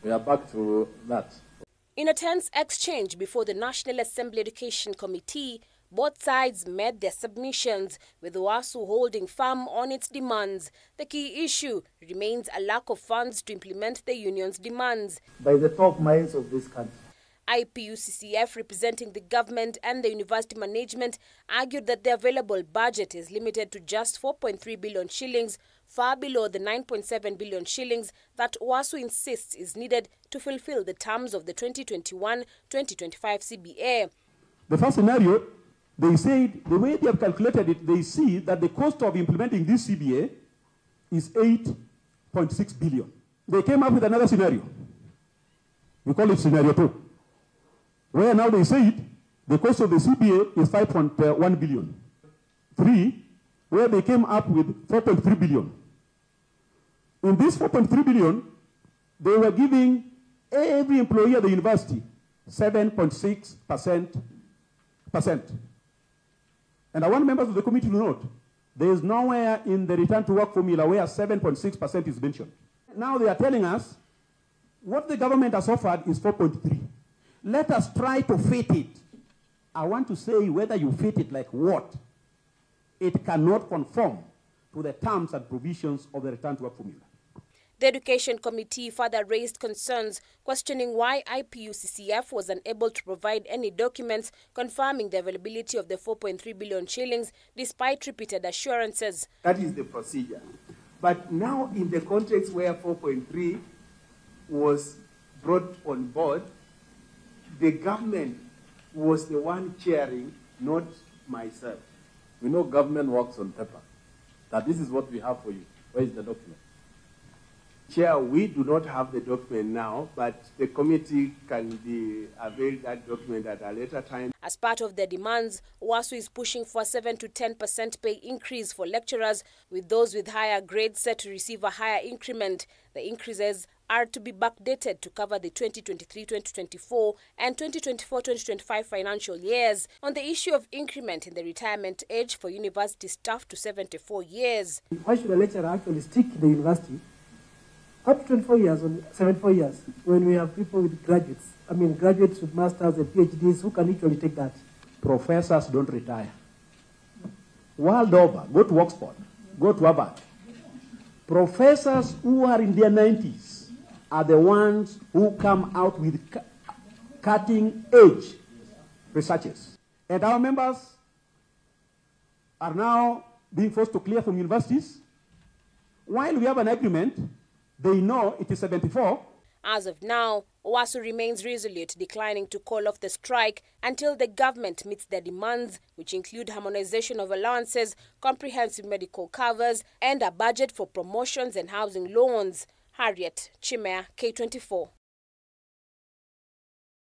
We are back to that. In a tense exchange before the National Assembly Education Committee, both sides made their submissions, with UASU holding firm on its demands. The key issue remains a lack of funds to implement the union's demands. By the top minds of this country. IPUCCF, representing the government and the university management, argued that the available budget is limited to just 4.3 billion shillings, far below the 9.7 billion shillings that UASU insists is needed to fulfill the terms of the 2021-2025 CBA. The first scenario, they said, the way they have calculated it, they see that the cost of implementing this CBA is 8.6 billion. They came up with another scenario. We call it scenario 2. Where now they said the cost of the CBA is 5.1 billion. 3, where they came up with 4.3 billion. In this 4.3 billion, they were giving every employee at the university 7.6%. And I want members of the committee to note, there is nowhere in the return to work formula where 7.6% is mentioned. Now they are telling us what the government has offered is 4.3. Let us try to fit it. I want to say whether you fit it like what, it cannot conform to the terms and provisions of the return to work formula. The Education Committee further raised concerns, questioning why IPUCCF was unable to provide any documents confirming the availability of the 4.3 billion shillings, despite repeated assurances. That is the procedure. But now in the context where 4.3 was brought on board, the government was the one chairing, not myself. We know government works on paper. That this is what we have for you. Where is the document? Chair, we do not have the document now, but the committee can avail that document at a later time. As part of their demands, UASU is pushing for a 7 to 10% pay increase for lecturers, with those with higher grades set to receive a higher increment. The increases are to be backdated to cover the 2023-2024 and 2024-2025 financial years. On the issue of increment in the retirement age for university staff to 74 years. Why should a lecturer actually stick in the university up to 24 years or 74 years when we have people with graduates? I mean, graduates with masters and PhDs who can literally take that. Professors don't retire. World over, go to Oxford, go to Harvard. Professors who are in their 90s are the ones who come out with cutting-edge researches. And our members are now being forced to clear from universities. While we have an agreement, they know it is 74. As of now, UASU remains resolute, declining to call off the strike until the government meets their demands, which include harmonization of allowances, comprehensive medical covers, and a budget for promotions and housing loans. Harriet Chimea, K24.